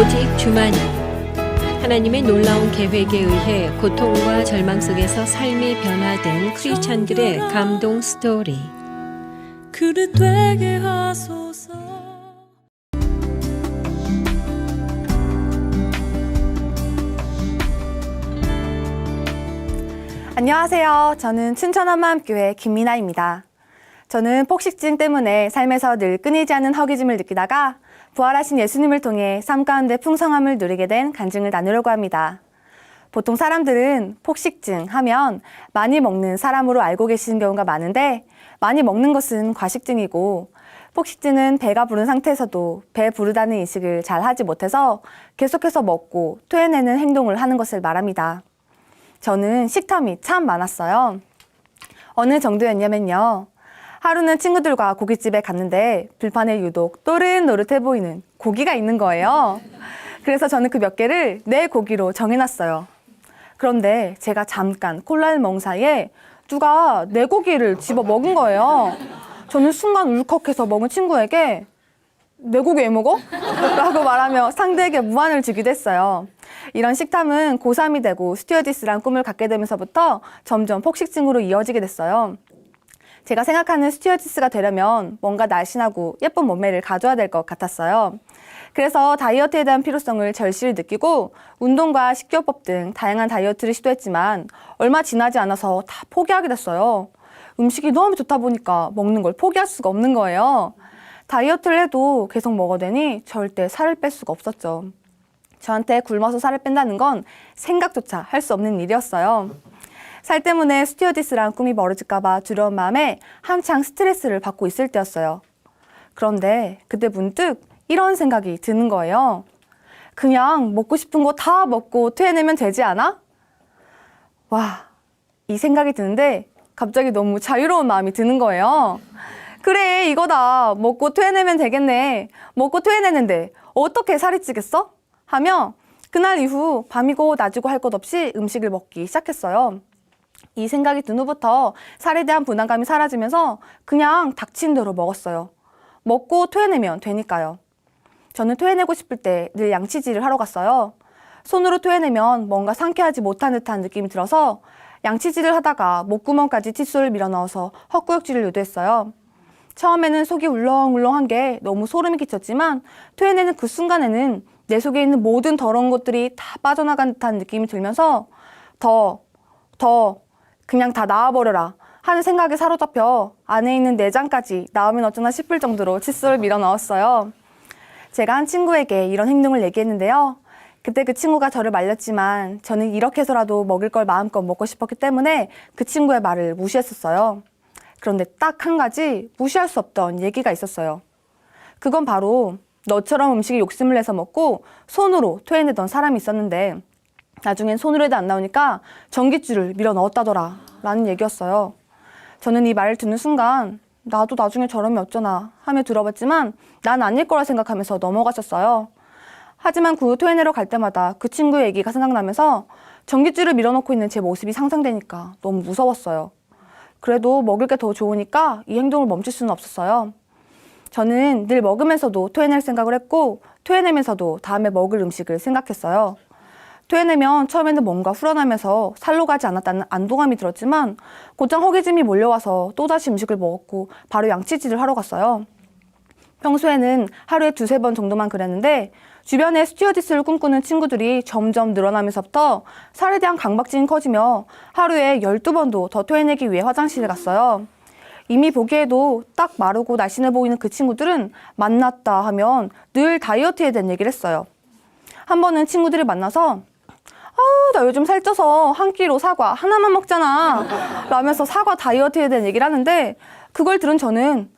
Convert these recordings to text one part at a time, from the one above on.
오직 주만이 하나님의 놀라운 계획에 의해 고통과 절망 속에서 삶이 변화된 크리스찬들의 감동 스토리. 그릇 되게 하소서. 안녕하세요. 저는 춘천한마음교회 김민아입니다. 저는 폭식증 때문에 삶에서 늘 끊이지 않는 허기짐을 느끼다가 부활하신 예수님을 통해 삶 가운데 풍성함을 누리게 된 간증을 나누려고 합니다. 보통 사람들은 폭식증 하면 많이 먹는 사람으로 알고 계시는 경우가 많은데, 많이 먹는 것은 과식증이고, 폭식증은 배가 부른 상태에서도 배 부르다는 인식을 잘 하지 못해서 계속해서 먹고 토해내는 행동을 하는 것을 말합니다. 저는 식탐이 참 많았어요. 어느 정도였냐면요. 하루는 친구들과 고깃집에 갔는데 불판에 유독 노릇노릇해 보이는 고기가 있는 거예요. 그래서 저는 그 몇 개를 내 고기로 정해놨어요. 그런데 제가 잠깐 콜라를 먹은 사이에 누가 내 고기를 집어 먹은 거예요. 저는 순간 울컥해서 먹은 친구에게 내 고기 왜 먹어? 라고 말하며 상대에게 무안을 주기도 했어요. 이런 식탐은 고3이 되고 스튜어디스란 꿈을 갖게 되면서부터 점점 폭식증으로 이어지게 됐어요. 제가 생각하는 스튜어디스가 되려면 뭔가 날씬하고 예쁜 몸매를 가져야 될 것 같았어요. 그래서 다이어트에 대한 필요성을 절실히 느끼고 운동과 식이요법 등 다양한 다이어트를 시도했지만 얼마 지나지 않아서 다 포기하게 됐어요. 음식이 너무 좋다 보니까 먹는 걸 포기할 수가 없는 거예요. 다이어트를 해도 계속 먹어대니 절대 살을 뺄 수가 없었죠. 저한테 굶어서 살을 뺀다는 건 생각조차 할 수 없는 일이었어요. 살 때문에 스튜어디스란 꿈이 멀어질까봐 두려운 마음에 한창 스트레스를 받고 있을 때였어요. 그런데 그때 문득 이런 생각이 드는 거예요. 그냥 먹고 싶은 거 다 먹고 토해내면 되지 않아? 와, 이 생각이 드는데 갑자기 너무 자유로운 마음이 드는 거예요. 그래, 이거다. 먹고 토해내면 되겠네. 먹고 토해내는데 어떻게 살이 찌겠어? 하며 그날 이후 밤이고 낮이고 할 것 없이 음식을 먹기 시작했어요. 이 생각이 든 후부터 살에 대한 부담감이 사라지면서 그냥 닥친 대로 먹었어요. 먹고 토해내면 되니까요. 저는 토해내고 싶을 때 늘 양치질을 하러 갔어요. 손으로 토해내면 뭔가 상쾌하지 못한 듯한 느낌이 들어서 양치질을 하다가 목구멍까지 칫솔을 밀어 넣어서 헛구역질을 유도했어요. 처음에는 속이 울렁울렁한 게 너무 소름이 끼쳤지만 토해내는 그 순간에는 내 속에 있는 모든 더러운 것들이 다 빠져나간 듯한 느낌이 들면서 더 그냥 다 나와버려라 하는 생각에 사로잡혀 안에 있는 내장까지 나오면 어쩌나 싶을 정도로 칫솔을 밀어 넣었어요. 제가 한 친구에게 이런 행동을 얘기했는데요. 그때 그 친구가 저를 말렸지만 저는 이렇게 해서라도 먹을 걸 마음껏 먹고 싶었기 때문에 그 친구의 말을 무시했었어요. 그런데 딱 한 가지 무시할 수 없던 얘기가 있었어요. 그건 바로 너처럼 음식에 욕심을 내서 먹고 손으로 토해내던 사람이 있었는데 나중엔 손으로 해도 안 나오니까 전깃줄을 밀어 넣었다더라 라는 얘기였어요. 저는 이 말을 듣는 순간 나도 나중에 저러면 어쩌나 하며 들어봤지만 난 아닐 거라 생각하면서 넘어갔었어요. 하지만 그 후 토해내러 갈 때마다 그 친구의 얘기가 생각나면서 전깃줄을 밀어넣고 있는 제 모습이 상상되니까 너무 무서웠어요. 그래도 먹을 게 더 좋으니까 이 행동을 멈출 수는 없었어요. 저는 늘 먹으면서도 토해낼 생각을 했고 토해내면서도 다음에 먹을 음식을 생각했어요. 토해내면 처음에는 뭔가 후련하면서 살로 가지 않았다는 안도감이 들었지만 곧장 허기짐이 몰려와서 또다시 음식을 먹었고 바로 양치질을 하러 갔어요. 평소에는 하루에 2-3번 정도만 그랬는데 주변에 스튜어디스를 꿈꾸는 친구들이 점점 늘어나면서부터 살에 대한 강박증이 커지며 하루에 12번도 더 토해내기 위해 화장실에 갔어요. 이미 보기에도 딱 마르고 날씬해 보이는 그 친구들은 만났다 하면 늘 다이어트에 대한 얘기를 했어요. 한 번은 친구들이 만나서 나 요즘 살쪄서 한 끼로 사과 하나만 먹잖아 라면서 사과 다이어트에 대한 얘기를 하는데 그걸 들은 저는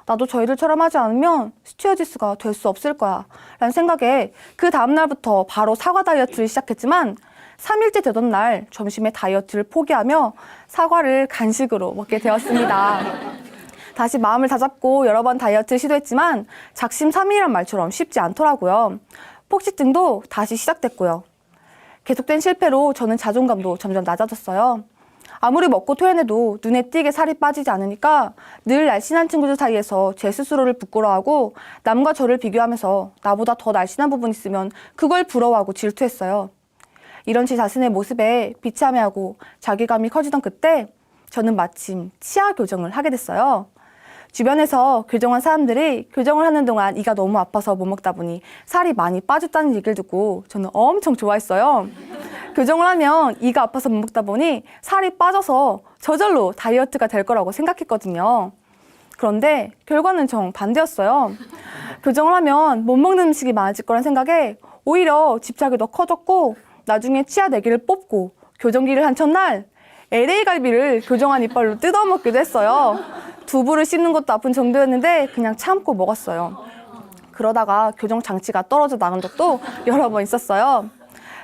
나도 저희들처럼 하지 않으면 스튜어디스가 될 수 없을 거야 라는 생각에 그 다음날부터 바로 사과 다이어트를 시작했지만 3일째 되던 날 점심에 다이어트를 포기하며 사과를 간식으로 먹게 되었습니다. 다시 마음을 다잡고 여러 번 다이어트를 시도했지만 작심삼일이란 말처럼 쉽지 않더라고요. 폭식증도 다시 시작됐고요. 계속된 실패로 저는 자존감도 점점 낮아졌어요. 아무리 먹고 토해내도 눈에 띄게 살이 빠지지 않으니까 늘 날씬한 친구들 사이에서 제 스스로를 부끄러워하고 남과 저를 비교하면서 나보다 더 날씬한 부분 있으면 그걸 부러워하고 질투했어요. 이런 제 자신의 모습에 비참해하고 자괴감이 커지던 그때 저는 마침 치아 교정을 하게 됐어요. 주변에서 교정한 사람들이 교정을 하는 동안 이가 너무 아파서 못 먹다 보니 살이 많이 빠졌다는 얘기를 듣고 저는 엄청 좋아했어요. 교정을 하면 이가 아파서 못 먹다 보니 살이 빠져서 저절로 다이어트가 될 거라고 생각했거든요. 그런데 결과는 정반대였어요. 교정을 하면 못 먹는 음식이 많아질 거란 생각에 오히려 집착이 더 커졌고 나중에 치아 4개를 뽑고 교정기를 한 첫날 LA 갈비를 교정한 이빨로 뜯어먹기도 했어요. 두부를 씹는 것도 아픈 정도였는데 그냥 참고 먹었어요. 그러다가 교정 장치가 떨어져 나간 적도 여러 번 있었어요.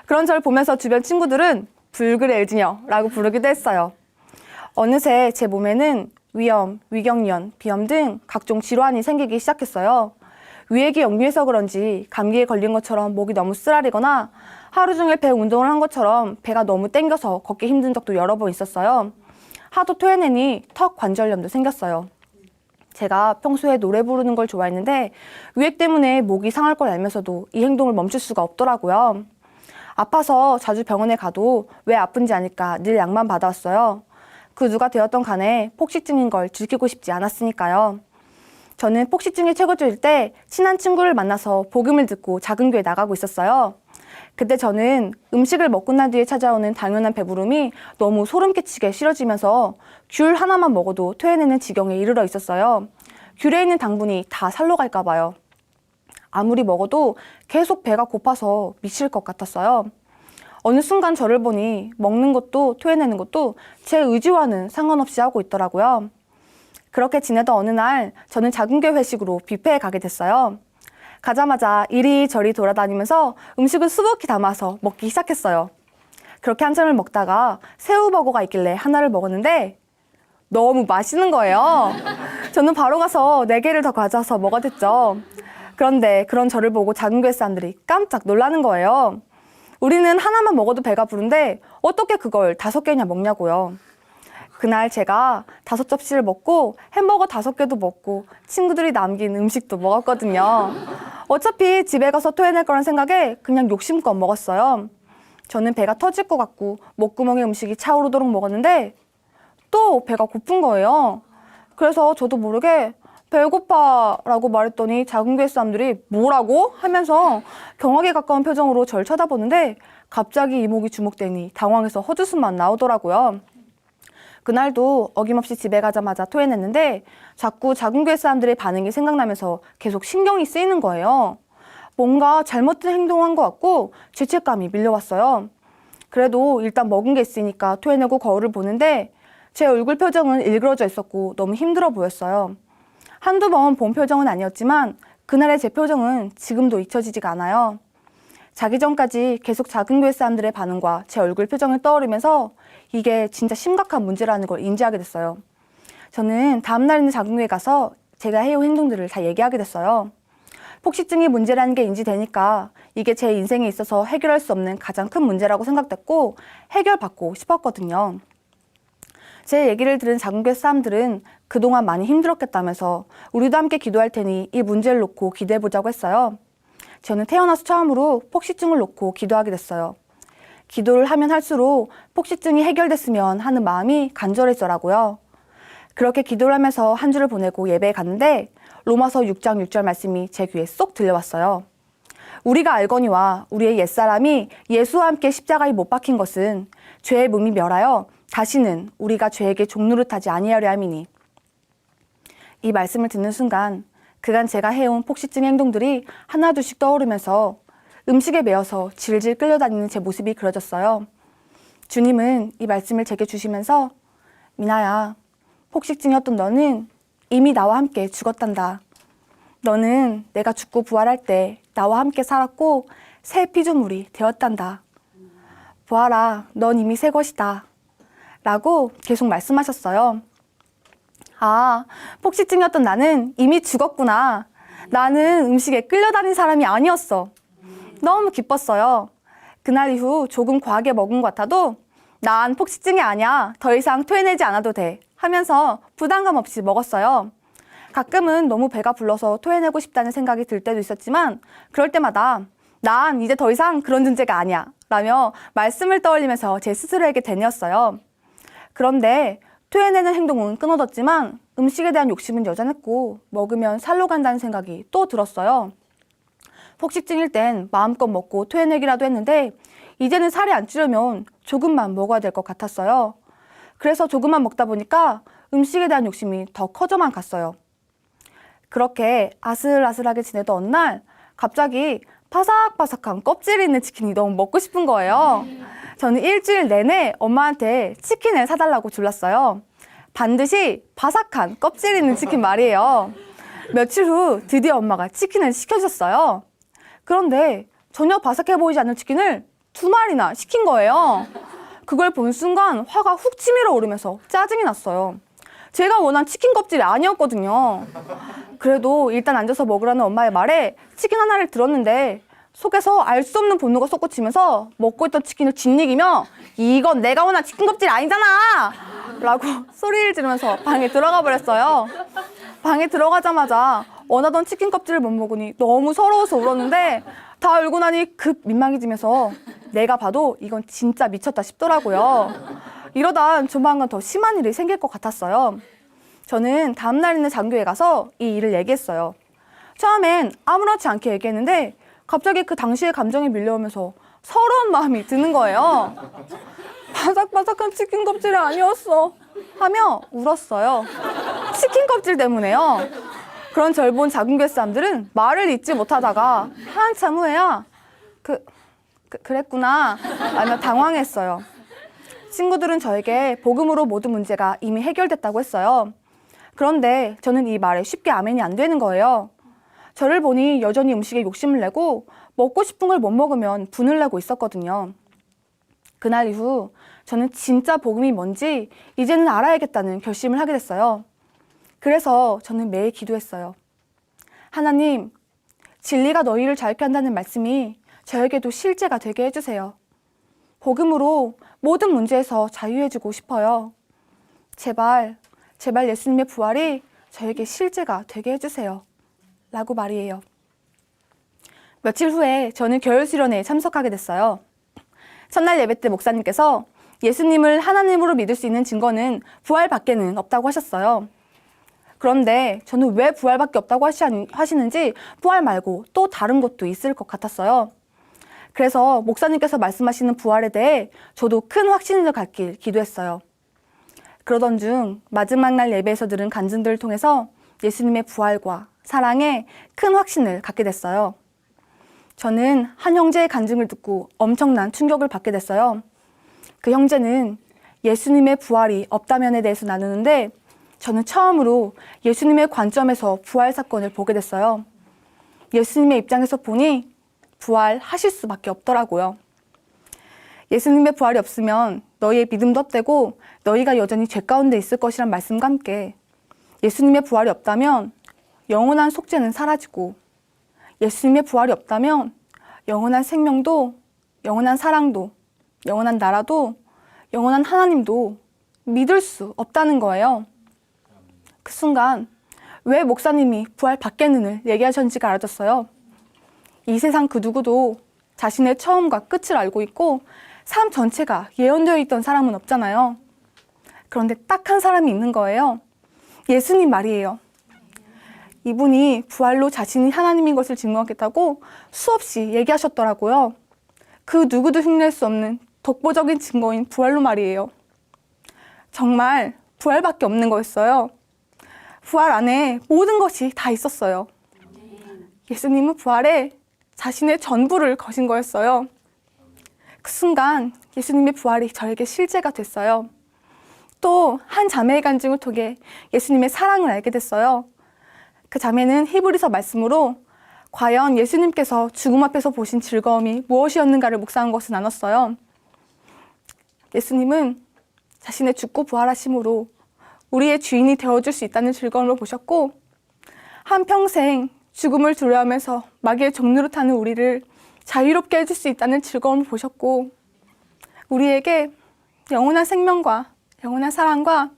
그런 저를 보면서 주변 친구들은 붉은 엘지녀라고 부르기도 했어요. 어느새 제 몸에는 위염, 위경련, 비염 등 각종 질환이 생기기 시작했어요. 위액이 역류해서 그런지 감기에 걸린 것처럼 목이 너무 쓰라리거나 하루 종일 배 운동을 한 것처럼 배가 너무 땡겨서 걷기 힘든 적도 여러 번 있었어요. 하도 토해내니 턱 관절염도 생겼어요. 제가 평소에 노래 부르는 걸 좋아했는데 위액 때문에 목이 상할 걸 알면서도 이 행동을 멈출 수가 없더라고요. 아파서 자주 병원에 가도 왜 아픈지 아니까 늘 약만 받아왔어요. 그 누가 되었던 간에 폭식증인 걸 들키고 싶지 않았으니까요. 저는 폭식증이 최고조일 때 친한 친구를 만나서 복음을 듣고 작은 교회 나가고 있었어요. 그때 저는 음식을 먹고 난 뒤에 찾아오는 당연한 배부름이 너무 소름 끼치게 싫어지면서 귤 하나만 먹어도 토해내는 지경에 이르러 있었어요. 귤에 있는 당분이 다 살로 갈까 봐요. 아무리 먹어도 계속 배가 고파서 미칠 것 같았어요. 어느 순간 저를 보니 먹는 것도 토해내는 것도 제 의지와는 상관없이 하고 있더라고요. 그렇게 지내던 어느 날 저는 작은 교회 회식으로 뷔페에 가게 됐어요. 가자마자 이리저리 돌아다니면서 음식을 수북히 담아서 먹기 시작했어요. 그렇게 한참을 먹다가 새우버거가 있길래 하나를 먹었는데 너무 맛있는 거예요. 저는 바로 가서 4개를 더 가져와서 먹어댔죠. 그런데 그런 저를 보고 작은 교회 사람들이 깜짝 놀라는 거예요. 우리는 하나만 먹어도 배가 부른데 어떻게 그걸 5개나 먹냐고요. 그날 제가 5접시를 먹고 햄버거 5개도 먹고 친구들이 남긴 음식도 먹었거든요. 어차피 집에 가서 토해낼 거란 생각에 그냥 욕심껏 먹었어요. 저는 배가 터질 것 같고 목구멍에 음식이 차오르도록 먹었는데 또 배가 고픈 거예요. 그래서 저도 모르게 배고파 라고 말했더니 작은 교회 사람들이 뭐라고? 하면서 경악에 가까운 표정으로 절 쳐다보는데 갑자기 이목이 주목되니 당황해서 헛웃음만 나오더라고요. 그날도 어김없이 집에 가자마자 토해냈는데 자꾸 작은 교회 사람들의 반응이 생각나면서 계속 신경이 쓰이는 거예요. 뭔가 잘못된 행동한 것 같고 죄책감이 밀려왔어요. 그래도 일단 먹은 게 있으니까 토해내고 거울을 보는데 제 얼굴 표정은 일그러져 있었고 너무 힘들어 보였어요. 한두 번 본 표정은 아니었지만 그날의 제 표정은 지금도 잊혀지지가 않아요. 자기 전까지 계속 작은 교회 사람들의 반응과 제 얼굴 표정을 떠오르면서 이게 진짜 심각한 문제라는 걸 인지하게 됐어요. 저는 다음날에는 작은 교회 가서 제가 해온 행동들을 다 얘기하게 됐어요. 폭식증이 문제라는 게 인지되니까 이게 제 인생에 있어서 해결할 수 없는 가장 큰 문제라고 생각됐고 해결받고 싶었거든요. 제 얘기를 들은 작은 교회 사람들은 그동안 많이 힘들었겠다면서 우리도 함께 기도할 테니 이 문제를 놓고 기도해보자고 했어요. 저는 태어나서 처음으로 폭식증을 놓고 기도하게 됐어요. 기도를 하면 할수록 폭식증이 해결됐으면 하는 마음이 간절해지더라고요. 그렇게 기도를 하면서 한 주를 보내고 예배에 갔는데 로마서 6장 6절 말씀이 제 귀에 쏙 들려왔어요. 우리가 알거니와 우리의 옛사람이 예수와 함께 십자가에 못 박힌 것은 죄의 몸이 멸하여 다시는 우리가 죄에게 종노릇하지 아니하려 함이니. 이 말씀을 듣는 순간 그간 제가 해온 폭식증 행동들이 하나둘씩 떠오르면서 음식에 매여서 질질 끌려다니는 제 모습이 그려졌어요. 주님은 이 말씀을 제게 주시면서 미나야, 폭식증이었던 너는 이미 나와 함께 죽었단다. 너는 내가 죽고 부활할 때 나와 함께 살았고 새 피조물이 되었단다. 보아라, 넌 이미 새 것이다. 라고 계속 말씀하셨어요. 아, 폭식증이었던 나는 이미 죽었구나. 나는 음식에 끌려다닌 사람이 아니었어. 너무 기뻤어요. 그날 이후 조금 과하게 먹은 것 같아도 난 폭식증이 아니야. 더 이상 토해내지 않아도 돼. 하면서 부담감 없이 먹었어요. 가끔은 너무 배가 불러서 토해내고 싶다는 생각이 들 때도 있었지만 그럴 때마다 난 이제 더 이상 그런 존재가 아니야 라며 말씀을 떠올리면서 제 스스로에게 되뇌었어요. 그런데 토해내는 행동은 끊어졌지만 음식에 대한 욕심은 여전했고 먹으면 살로 간다는 생각이 또 들었어요. 폭식증일 땐 마음껏 먹고 토해내기라도 했는데 이제는 살이 안 찌려면 조금만 먹어야 될 것 같았어요. 그래서 조금만 먹다 보니까 음식에 대한 욕심이 더 커져만 갔어요. 그렇게 아슬아슬하게 지내던 어느 날 갑자기 바삭바삭한 껍질이 있는 치킨이 너무 먹고 싶은 거예요. 저는 일주일 내내 엄마한테 치킨을 사달라고 졸랐어요. 반드시 바삭한 껍질 있는 치킨 말이에요. 며칠 후 드디어 엄마가 치킨을 시켜주셨어요. 그런데 전혀 바삭해 보이지 않는 치킨을 2마리나 시킨 거예요. 그걸 본 순간 화가 훅 치밀어 오르면서 짜증이 났어요. 제가 원한 치킨 껍질이 아니었거든요. 그래도 일단 앉아서 먹으라는 엄마의 말에 치킨 하나를 들었는데 속에서 알 수 없는 분노가 솟구치면서 먹고 있던 치킨을 짓이기며 이건 내가 원한 치킨 껍질이 아니잖아! 라고 소리를 지르면서 방에 들어가 버렸어요. 방에 들어가자마자 원하던 치킨 껍질을 못 먹으니 너무 서러워서 울었는데 다 울고 나니 급 민망해지면서 내가 봐도 이건 진짜 미쳤다 싶더라고요. 이러다 조만간 더 심한 일이 생길 것 같았어요. 저는 다음날 있는 장교에 가서 이 일을 얘기했어요. 처음엔 아무렇지 않게 얘기했는데 갑자기 그 당시의 감정이 밀려오면서 서러운 마음이 드는 거예요. 바삭바삭한 치킨 껍질이 아니었어 하며 울었어요. 치킨 껍질 때문에요. 그런 절 본 자궁교회 사람들은 말을 잇지 못하다가 한참 후에야 그랬구나 라며 당황했어요. 친구들은 저에게 복음으로 모든 문제가 이미 해결됐다고 했어요. 그런데 저는 이 말에 쉽게 아멘이 안 되는 거예요. 저를 보니 여전히 음식에 욕심을 내고 먹고 싶은 걸 못 먹으면 분을 내고 있었거든요. 그날 이후 저는 진짜 복음이 뭔지 이제는 알아야겠다는 결심을 하게 됐어요. 그래서 저는 매일 기도했어요. 하나님, 진리가 너희를 자유케 한다는 말씀이 저에게도 실제가 되게 해주세요. 복음으로 모든 문제에서 자유해지고 싶어요. 제발 예수님의 부활이 저에게 실제가 되게 해주세요. 라고 말이에요. 며칠 후에 저는 겨울 수련회에 참석하게 됐어요. 첫날 예배 때 목사님께서 예수님을 하나님으로 믿을 수 있는 증거는 부활밖에는 없다고 하셨어요. 그런데 저는 왜 부활밖에 없다고 하시는지 부활 말고 또 다른 것도 있을 것 같았어요. 그래서 목사님께서 말씀하시는 부활에 대해 저도 큰 확신을 갖길 기도했어요. 그러던 중 마지막 날 예배에서 들은 간증들을 통해서 예수님의 부활과 사랑에 큰 확신을 갖게 됐어요. 저는 한 형제의 간증을 듣고 엄청난 충격을 받게 됐어요. 그 형제는 예수님의 부활이 없다면에 대해서 나누는데 저는 처음으로 예수님의 관점에서 부활 사건을 보게 됐어요. 예수님의 입장에서 보니 부활하실 수밖에 없더라고요. 예수님의 부활이 없으면 너희의 믿음도 헛되고 너희가 여전히 죄 가운데 있을 것이란 말씀과 함께 예수님의 부활이 없다면 영원한 속죄는 사라지고 예수님의 부활이 없다면 영원한 생명도 영원한 사랑도 영원한 나라도 영원한 하나님도 믿을 수 없다는 거예요. 그 순간 왜 목사님이 부활 받겠는을 얘기하셨는지가 알아졌어요. 이 세상 그 누구도 자신의 처음과 끝을 알고 있고 삶 전체가 예언되어 있던 사람은 없잖아요. 그런데 딱 한 사람이 있는 거예요. 예수님 말이에요. 이분이 부활로 자신이 하나님인 것을 증거하겠다고 수없이 얘기하셨더라고요. 그 누구도 흉낼 수 없는 독보적인 증거인 부활로 말이에요. 정말 부활밖에 없는 거였어요. 부활 안에 모든 것이 다 있었어요. 예수님은 부활에 자신의 전부를 거신 거였어요. 그 순간 예수님의 부활이 저에게 실제가 됐어요. 또 한 자매의 간증을 통해 예수님의 사랑을 알게 됐어요. 그 자매는 히브리서 말씀으로 과연 예수님께서 죽음 앞에서 보신 즐거움이 무엇이었는가를 묵상한 것을 나눴어요. 예수님은 자신의 죽고 부활하심으로 우리의 주인이 되어줄 수 있다는 즐거움을 보셨고 한평생 죽음을 두려워하면서 마귀의 종로를 타는 우리를 자유롭게 해줄 수 있다는 즐거움을 보셨고 우리에게 영원한 생명과 영원한 사랑과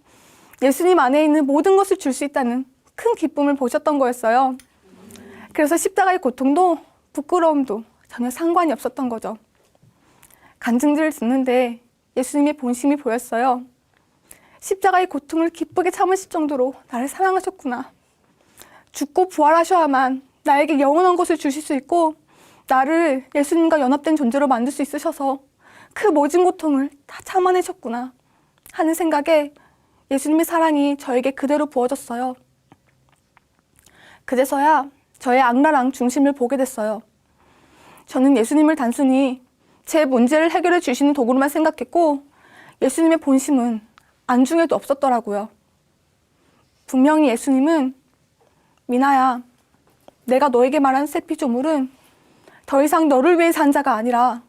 예수님 안에 있는 모든 것을 줄 수 있다는 큰 기쁨을 보셨던 거였어요. 그래서 십자가의 고통도 부끄러움도 전혀 상관이 없었던 거죠. 간증들을 듣는데 예수님의 본심이 보였어요. 십자가의 고통을 기쁘게 참으실 정도로 나를 사랑하셨구나. 죽고 부활하셔야만 나에게 영원한 것을 주실 수 있고 나를 예수님과 연합된 존재로 만들 수 있으셔서 그 모진 고통을 다 참아내셨구나 하는 생각에 예수님의 사랑이 저에게 그대로 부어졌어요. 그제서야 저의 악랄한 중심을 보게 됐어요. 저는 예수님을 단순히 제 문제를 해결해 주시는 도구로만 생각했고 예수님의 본심은 안중에도 없었더라고요. 분명히 예수님은 미나야, 내가 너에게 말한 새 피조물은 더 이상 너를 위해 산 자가 아니라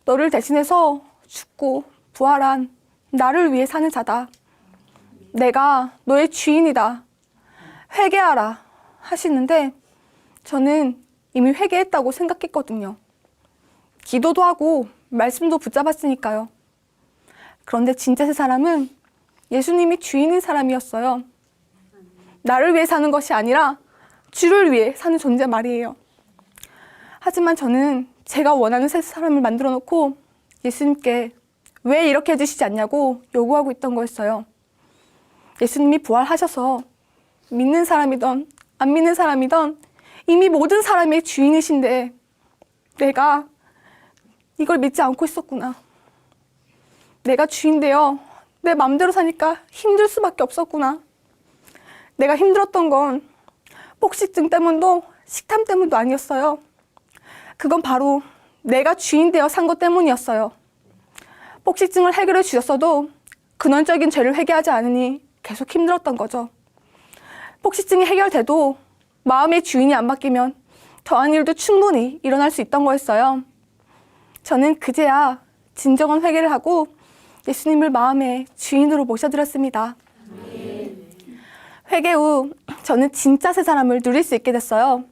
너를 대신해서 죽고 부활한 나를 위해 사는 자다. 내가 너의 주인이다. 회개하라 하시는데 저는 이미 회개했다고 생각했거든요. 기도도 하고 말씀도 붙잡았으니까요. 그런데 진짜 새 사람은 예수님이 주인인 사람이었어요. 나를 위해 사는 것이 아니라 주를 위해 사는 존재 말이에요. 하지만 저는 제가 원하는 새 사람을 만들어 놓고 예수님께 왜 이렇게 해주시지 않냐고 요구하고 있던 거였어요. 예수님이 부활하셔서 믿는 사람이든 안 믿는 사람이든 이미 모든 사람의 주인이신데 내가 이걸 믿지 않고 있었구나. 내가 주인 되어 내 맘대로 사니까 힘들 수밖에 없었구나. 내가 힘들었던 건 폭식증 때문도 식탐 때문도 아니었어요. 그건 바로 내가 주인 되어 산 것 때문이었어요. 폭식증을 해결해 주셨어도 근원적인 죄를 회개하지 않으니 계속 힘들었던 거죠. 폭식증이 해결돼도 마음의 주인이 안 바뀌면 더한 일도 충분히 일어날 수 있던 거였어요. 저는 그제야 진정한 회개를 하고 예수님을 마음의 주인으로 모셔드렸습니다. 회개 후 저는 진짜 새 사람을 누릴 수 있게 됐어요.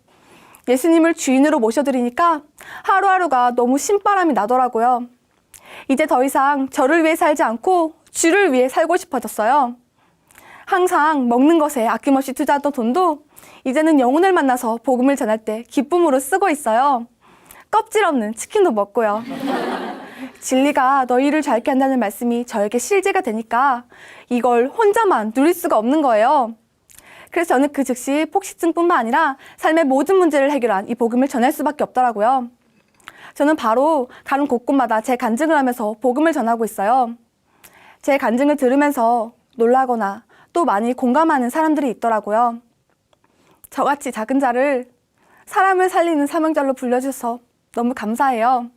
예수님을 주인으로 모셔드리니까 하루하루가 너무 신바람이 나더라고요. 이제 더 이상 저를 위해 살지 않고 주를 위해 살고 싶어졌어요. 항상 먹는 것에 아낌없이 투자하던 돈도 이제는 영혼을 만나서 복음을 전할 때 기쁨으로 쓰고 있어요. 껍질 없는 치킨도 먹고요. 진리가 너희를 자유케 한다는 말씀이 저에게 실제가 되니까 이걸 혼자만 누릴 수가 없는 거예요. 그래서 저는 그 즉시 폭식증뿐만 아니라 삶의 모든 문제를 해결한 이 복음을 전할 수밖에 없더라고요. 저는 바로 가는 곳곳마다 제 간증을 하면서 복음을 전하고 있어요. 제 간증을 들으면서 놀라거나 또 많이 공감하는 사람들이 있더라고요. 저같이 작은 자를 사람을 살리는 사명자로 불려주셔서 너무 감사해요.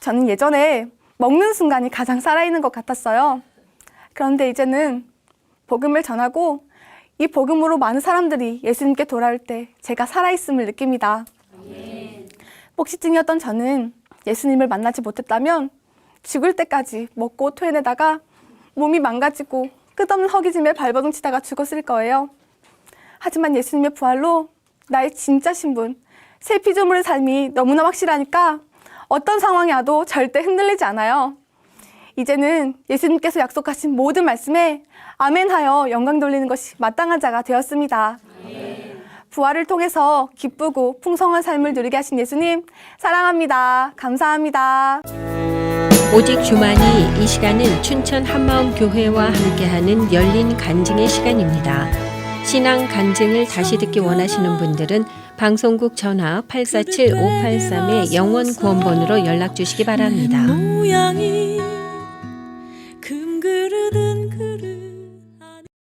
저는 예전에 먹는 순간이 가장 살아있는 것 같았어요. 그런데 이제는 복음을 전하고 이 복음으로 많은 사람들이 예수님께 돌아올 때 제가 살아있음을 느낍니다. 폭식증이었던 저는 예수님을 만나지 못했다면 죽을 때까지 먹고 토해내다가 몸이 망가지고 끝없는 허기짐에 발버둥 치다가 죽었을 거예요. 하지만 예수님의 부활로 나의 진짜 신분, 새 피조물의 삶이 너무나 확실하니까 어떤 상황이 와도 절대 흔들리지 않아요. 이제는 예수님께서 약속하신 모든 말씀에 아멘하여 영광 돌리는 것이 마땅한 자가 되었습니다. 부활을 통해서 기쁘고 풍성한 삶을 누리게 하신 예수님 사랑합니다. 감사합니다. 오직 주만이 이 시간은 춘천 한마음교회와 함께하는 열린 간증의 시간입니다. 신앙 간증을 다시 듣기 원하시는 분들은 방송국 전화 847-583의 영원 구원번호로 연락 주시기 바랍니다. 모양이 금 그릇은 그릇